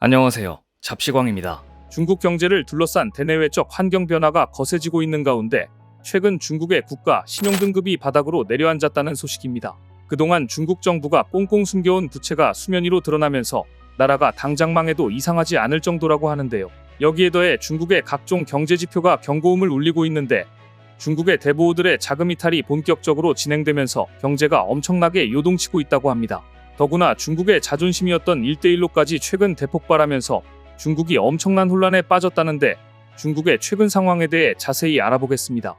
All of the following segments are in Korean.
안녕하세요. 잡시광입니다. 중국 경제를 둘러싼 대내외적 환경 변화가 거세지고 있는 가운데 최근 중국의 국가 신용등급이 바닥으로 내려앉았다는 소식입니다. 그동안 중국 정부가 꽁꽁 숨겨온 부채가 수면 위로 드러나면서 나라가 당장 망해도 이상하지 않을 정도라고 하는데요. 여기에 더해 중국의 각종 경제 지표가 경고음을 울리고 있는데 중국의 대부호들의 자금 이탈이 본격적으로 진행되면서 경제가 엄청나게 요동치고 있다고 합니다. 더구나 중국의 자존심이었던 1대1로까지 최근 대폭발하면서 중국이 엄청난 혼란에 빠졌다는데 중국의 최근 상황에 대해 자세히 알아보겠습니다.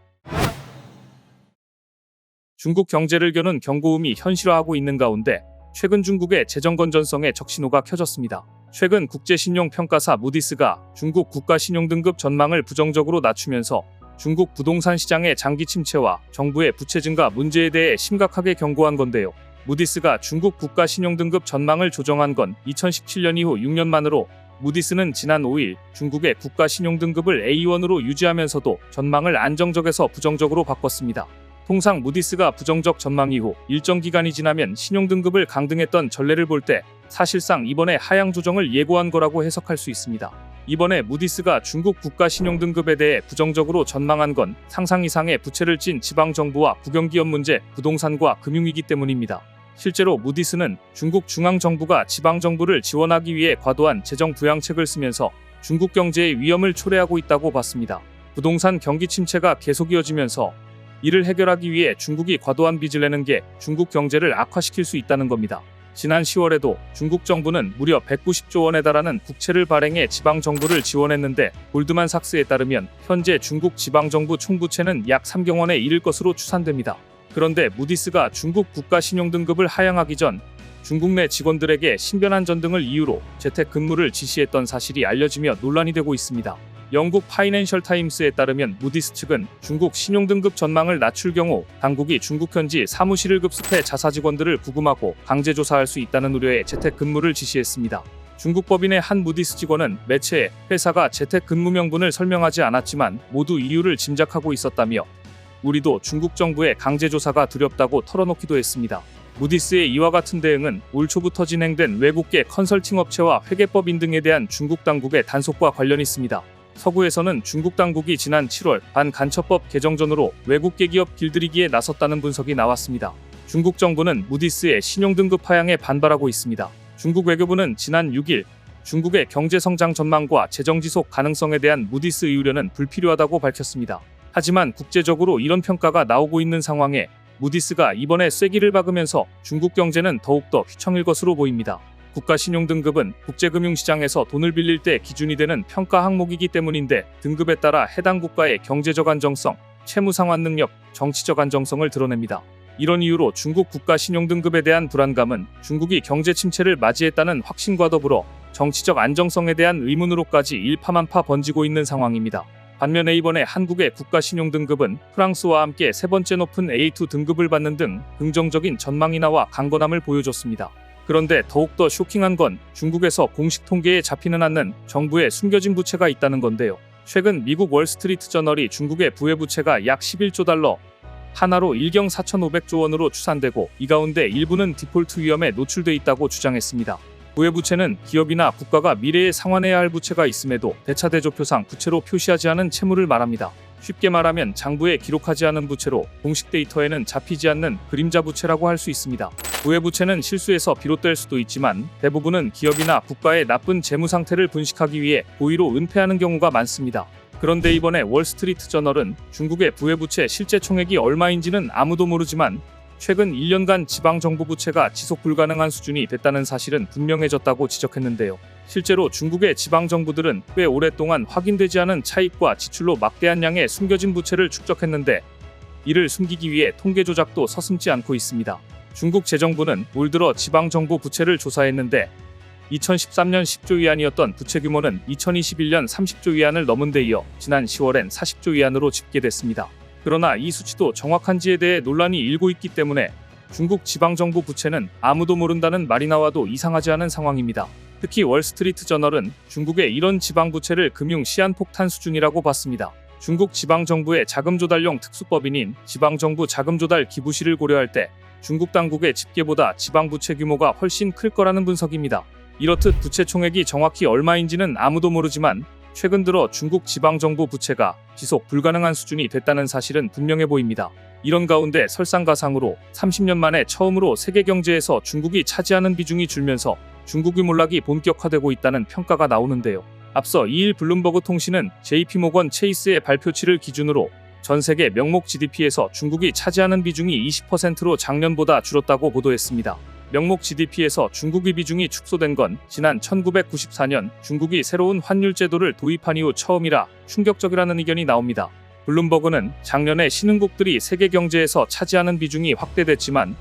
중국 경제를 겨눈 경고음이 현실화하고 있는 가운데 최근 중국의 재정 건전성에 적신호가 켜졌습니다. 최근 국제신용평가사 무디스가 중국 국가신용등급 전망을 부정적으로 낮추면서 중국 부동산 시장의 장기 침체와 정부의 부채 증가 문제에 대해 심각하게 경고한 건데요. 무디스가 중국 국가 신용등급 전망을 조정한 건 2017년 이후 6년 만으로 무디스는 지난 5일 중국의 국가 신용등급을 A1으로 유지하면서도 전망을 안정적에서 부정적으로 바꿨습니다. 통상 무디스가 부정적 전망 이후 일정 기간이 지나면 신용등급을 강등했던 전례를 볼 때 사실상 이번에 하향 조정을 예고한 거라고 해석할 수 있습니다. 이번에 무디스가 중국 국가 신용등급에 대해 부정적으로 전망한 건 상상 이상의 부채를 진 지방정부와 국영기업 문제, 부동산과 금융위기 때문입니다. 실제로 무디스는 중국 중앙정부가 지방정부를 지원하기 위해 과도한 재정 부양책을 쓰면서 중국 경제의 위험을 초래하고 있다고 봤습니다. 부동산 경기 침체가 계속 이어지면서 이를 해결하기 위해 중국이 과도한 빚을 내는 게 중국 경제를 악화시킬 수 있다는 겁니다. 지난 10월에도 중국 정부는 무려 190조 원에 달하는 국채를 발행해 지방정부를 지원했는데 골드만삭스에 따르면 현재 중국 지방정부 총부채는 약 3경 원에 이를 것으로 추산됩니다. 그런데 무디스가 중국 국가 신용등급을 하향하기 전 중국 내 직원들에게 신변안전 등을 이유로 재택근무를 지시했던 사실이 알려지며 논란이 되고 있습니다. 영국 파이낸셜 타임스에 따르면 무디스 측은 중국 신용등급 전망을 낮출 경우 당국이 중국 현지 사무실을 급습해 자사 직원들을 구금하고 강제 조사할 수 있다는 우려에 재택근무를 지시했습니다. 중국 법인의 한 무디스 직원은 매체에 회사가 재택근무 명분을 설명하지 않았지만 모두 이유를 짐작하고 있었다며 우리도 중국 정부의 강제조사가 두렵다고 털어놓기도 했습니다. 무디스의 이와 같은 대응은 올 초부터 진행된 외국계 컨설팅 업체와 회계법인 등에 대한 중국 당국의 단속과 관련이 있습니다. 서구에서는 중국 당국이 지난 7월 반간첩법 개정전으로 외국계 기업 길들이기에 나섰다는 분석이 나왔습니다. 중국 정부는 무디스의 신용등급 하향에 반발하고 있습니다. 중국 외교부는 지난 6일 중국의 경제성장 전망과 재정지속 가능성에 대한 무디스의 우려는 불필요하다고 밝혔습니다. 하지만 국제적으로 이런 평가가 나오고 있는 상황에 무디스가 이번에 쐐기를 박으면서 중국 경제는 더욱더 휘청일 것으로 보입니다. 국가 신용등급은 국제금융시장에서 돈을 빌릴 때 기준이 되는 평가 항목이기 때문인데 등급에 따라 해당 국가의 경제적 안정성, 채무상환 능력, 정치적 안정성을 드러냅니다. 이런 이유로 중국 국가 신용등급에 대한 불안감은 중국이 경제 침체를 맞이했다는 확신과 더불어 정치적 안정성에 대한 의문으로까지 일파만파 번지고 있는 상황입니다. 반면에 이번에 한국의 국가 신용등급은 프랑스와 함께 세 번째 높은 A2 등급을 받는 등 긍정적인 전망 인하와 강건함을 보여줬습니다. 그런데 더욱더 쇼킹한 건 중국에서 공식 통계에 잡히는 않는 정부의 숨겨진 부채가 있다는 건데요. 최근 미국 월스트리트 저널이 중국의 부의 부채가 약 11조 달러, 하나로 1경 4,500조 원으로 추산되고 이 가운데 일부는 디폴트 위험에 노출돼 있다고 주장했습니다. 부의 부채는 기업이나 국가가 미래에 상환해야 할 부채가 있음에도 대차대조표상 부채로 표시하지 않은 채무를 말합니다. 쉽게 말하면 장부에 기록하지 않은 부채로 공식 데이터에는 잡히지 않는 그림자 부채라고 할 수 있습니다. 부의 부채는 실수에서 비롯될 수도 있지만 대부분은 기업이나 국가의 나쁜 재무 상태를 분식하기 위해 고의로 은폐하는 경우가 많습니다. 그런데 이번에 월스트리트 저널은 중국의 부의 부채 실제 총액이 얼마인지는 아무도 모르지만 최근 1년간 지방정부 부채가 지속 불가능한 수준이 됐다는 사실은 분명해졌다고 지적했는데요. 실제로 중국의 지방정부들은 꽤 오랫동안 확인되지 않은 차익과 지출로 막대한 양의 숨겨진 부채를 축적했는데 이를 숨기기 위해 통계 조작도 서슴지 않고 있습니다. 중국 재정부는 올 들어 지방정부 부채를 조사했는데 2013년 10조 위안이었던 부채 규모는 2021년 30조 위안을 넘은 데 이어 지난 10월엔 40조 위안으로 집계됐습니다. 그러나 이 수치도 정확한지에 대해 논란이 일고 있기 때문에 중국 지방정부 부채는 아무도 모른다는 말이 나와도 이상하지 않은 상황입니다. 특히 월스트리트 저널은 중국의 이런 지방부채를 금융 시한폭탄 수준이라고 봤습니다. 중국 지방정부의 자금조달용 특수법인인 지방정부 자금조달 기부실을 고려할 때 중국 당국의 집계보다 지방부채 규모가 훨씬 클 거라는 분석입니다. 이렇듯 부채 총액이 정확히 얼마인지는 아무도 모르지만 최근 들어 중국 지방정부 부채가 지속 불가능한 수준이 됐다는 사실은 분명해 보입니다. 이런 가운데 설상가상으로 30년 만에 처음으로 세계 경제에서 중국이 차지하는 비중이 줄면서 중국의 몰락이 본격화되고 있다는 평가가 나오는데요. 앞서 2일 블룸버그 통신은 JP모건 체이스의 발표치를 기준으로 전 세계 명목 GDP에서 중국이 차지하는 비중이 20%로 작년보다 줄었다고 보도했습니다. 명목 GDP에서 중국의 비중이 축소된 건 지난 1994년 중국이 새로운 환율 제도를 도입한 이후 처음이라 충격적이라는 의견이 나옵니다. 블룸버그는 작년에 신흥국들이 세계 경제에서 차지하는 비중이 확대됐지만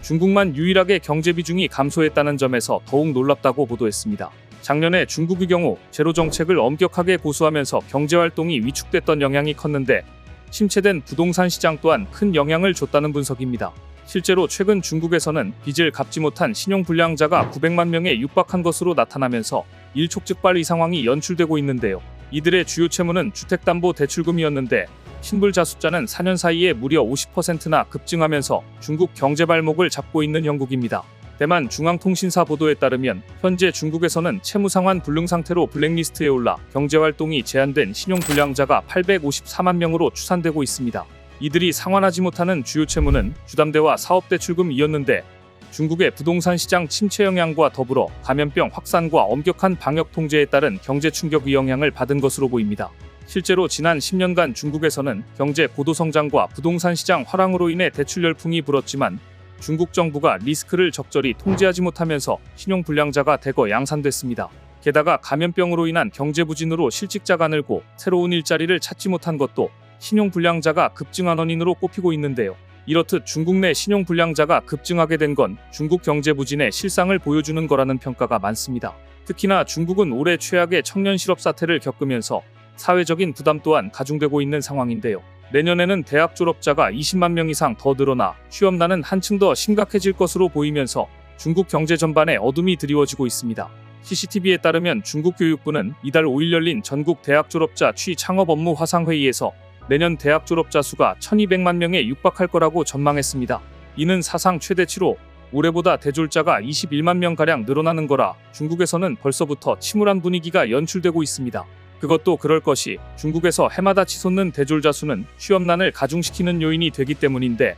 중국만 유일하게 경제 비중이 감소했다는 점에서 더욱 놀랍다고 보도했습니다. 작년에 중국의 경우 제로 정책을 엄격하게 고수하면서 경제활동이 위축됐던 영향이 컸는데 침체된 부동산 시장 또한 큰 영향을 줬다는 분석입니다. 실제로 최근 중국에서는 빚을 갚지 못한 신용불량자가 900만 명에 육박한 것으로 나타나면서 일촉즉발 이 상황이 연출되고 있는데요. 이들의 주요 채무는 주택담보대출금이었는데 신불자 숫자는 4년 사이에 무려 50%나 급증하면서 중국 경제 발목을 잡고 있는 형국입니다. 대만 중앙통신사 보도에 따르면 현재 중국에서는 채무상환 불능 상태로 블랙리스트에 올라 경제활동이 제한된 신용불량자가 854만 명으로 추산되고 있습니다. 이들이 상환하지 못하는 주요 채무는 주담대와 사업대출금이었는데 중국의 부동산 시장 침체 영향과 더불어 감염병 확산과 엄격한 방역 통제에 따른 경제 충격의 영향을 받은 것으로 보입니다. 실제로 지난 10년간 중국에서는 경제 고도성장과 부동산 시장 화랑으로 인해 대출 열풍이 불었지만 중국 정부가 리스크를 적절히 통제하지 못하면서 신용불량자가 대거 양산됐습니다. 게다가 감염병으로 인한 경제 부진으로 실직자가 늘고 새로운 일자리를 찾지 못한 것도 신용불량자가 급증한 원인으로 꼽히고 있는데요. 이렇듯 중국 내 신용불량자가 급증하게 된 건 중국 경제 부진의 실상을 보여주는 거라는 평가가 많습니다. 특히나 중국은 올해 최악의 청년 실업 사태를 겪으면서 사회적인 부담 또한 가중되고 있는 상황인데요. 내년에는 대학 졸업자가 20만 명 이상 더 늘어나 취업난은 한층 더 심각해질 것으로 보이면서 중국 경제 전반에 어둠이 드리워지고 있습니다. CCTV에 따르면 중국 교육부는 이달 5일 열린 전국 대학 졸업자 취창업 업무 화상회의에서 내년 대학 졸업자 수가 1200만 명에 육박할 거라고 전망했습니다. 이는 사상 최대치로 올해보다 대졸자가 21만 명가량 늘어나는 거라 중국에서는 벌써부터 침울한 분위기가 연출되고 있습니다. 그것도 그럴 것이 중국에서 해마다 치솟는 대졸자 수는 취업난을 가중시키는 요인이 되기 때문인데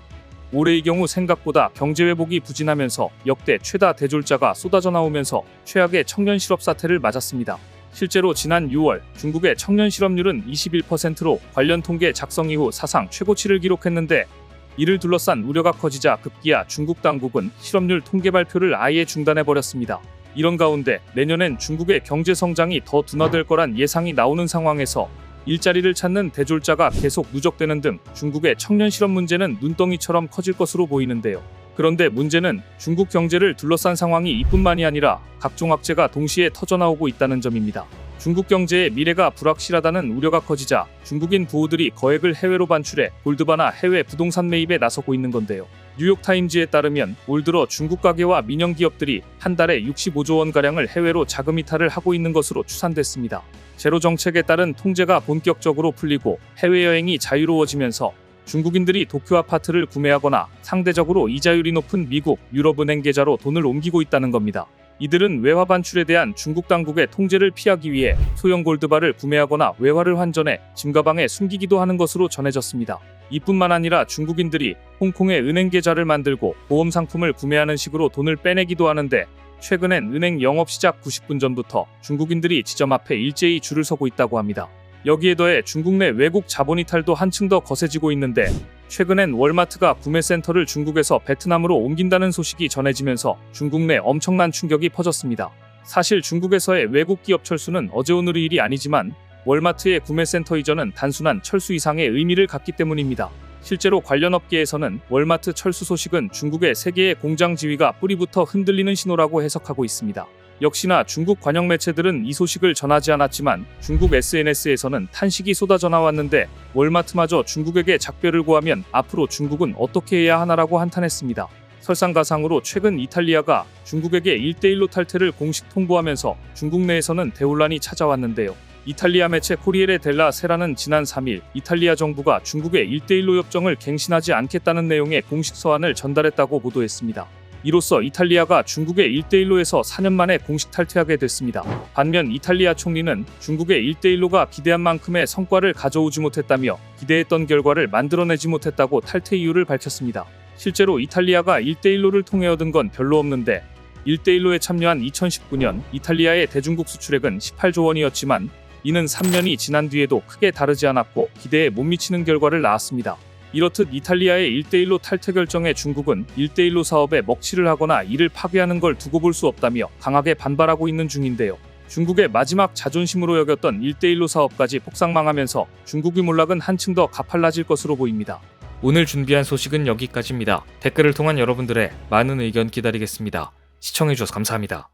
올해의 경우 생각보다 경제 회복이 부진하면서 역대 최다 대졸자가 쏟아져 나오면서 최악의 청년 실업 사태를 맞았습니다. 실제로 지난 6월 중국의 청년 실업률은 21%로 관련 통계 작성 이후 사상 최고치를 기록했는데 이를 둘러싼 우려가 커지자 급기야 중국 당국은 실업률 통계 발표를 아예 중단해버렸습니다. 이런 가운데 내년엔 중국의 경제 성장이 더 둔화될 거란 예상이 나오는 상황에서 일자리를 찾는 대졸자가 계속 누적되는 등 중국의 청년 실업 문제는 눈덩이처럼 커질 것으로 보이는데요. 그런데 문제는 중국 경제를 둘러싼 상황이 이뿐만이 아니라 각종 악재가 동시에 터져나오고 있다는 점입니다. 중국 경제의 미래가 불확실하다는 우려가 커지자 중국인 부호들이 거액을 해외로 반출해 골드바나 해외 부동산 매입에 나서고 있는 건데요. 뉴욕타임즈에 따르면 올 들어 중국 가계와 민영 기업들이 한 달에 65조 원가량을 해외로 자금 이탈을 하고 있는 것으로 추산됐습니다. 제로 정책에 따른 통제가 본격적으로 풀리고 해외여행이 자유로워지면서 중국인들이 도쿄 아파트를 구매하거나 상대적으로 이자율이 높은 미국, 유럽은행 계좌로 돈을 옮기고 있다는 겁니다. 이들은 외화 반출에 대한 중국 당국의 통제를 피하기 위해 소형 골드바를 구매하거나 외화를 환전해 짐가방에 숨기기도 하는 것으로 전해졌습니다. 이뿐만 아니라 중국인들이 홍콩에 은행 계좌를 만들고 보험 상품을 구매하는 식으로 돈을 빼내기도 하는데 최근엔 은행 영업 시작 90분 전부터 중국인들이 지점 앞에 일제히 줄을 서고 있다고 합니다. 여기에 더해 중국 내 외국 자본 이탈도 한층 더 거세지고 있는데 최근엔 월마트가 구매센터를 중국에서 베트남으로 옮긴다는 소식이 전해지면서 중국 내 엄청난 충격이 퍼졌습니다. 사실 중국에서의 외국 기업 철수는 어제 오늘의 일이 아니지만 월마트의 구매센터 이전은 단순한 철수 이상의 의미를 갖기 때문입니다. 실제로 관련 업계에서는 월마트 철수 소식은 중국의 세계의 공장 지위가 뿌리부터 흔들리는 신호라고 해석하고 있습니다. 역시나 중국 관영 매체들은 이 소식을 전하지 않았지만 중국 SNS에서는 탄식이 쏟아져 나왔는데 월마트마저 중국에게 작별을 고하면 앞으로 중국은 어떻게 해야 하나라고 한탄했습니다. 설상가상으로 최근 이탈리아가 중국에게 1대1로 탈퇴를 공식 통보하면서 중국 내에서는 대혼란이 찾아왔는데요. 이탈리아 매체 코리에레 델라 세라는 지난 3일 이탈리아 정부가 중국의 1대1로 협정을 갱신하지 않겠다는 내용의 공식 서한을 전달했다고 보도했습니다. 이로써 이탈리아가 중국의 1대1로에서 4년 만에 공식 탈퇴하게 됐습니다. 반면 이탈리아 총리는 중국의 1대1로가 기대한 만큼의 성과를 가져오지 못했다며 기대했던 결과를 만들어내지 못했다고 탈퇴 이유를 밝혔습니다. 실제로 이탈리아가 1대1로를 통해 얻은 건 별로 없는데 1대1로에 참여한 2019년 이탈리아의 대중국 수출액은 18조 원이었지만 이는 3년이 지난 뒤에도 크게 다르지 않았고 기대에 못 미치는 결과를 낳았습니다. 이렇듯 이탈리아의 1대1로 탈퇴 결정에 중국은 1대1로 사업에 먹칠을 하거나 이를 파괴하는 걸 두고 볼 수 없다며 강하게 반발하고 있는 중인데요. 중국의 마지막 자존심으로 여겼던 1대1로 사업까지 폭삭망하면서 중국의 몰락은 한층 더 가팔라질 것으로 보입니다. 오늘 준비한 소식은 여기까지입니다. 댓글을 통한 여러분들의 많은 의견 기다리겠습니다. 시청해주셔서 감사합니다.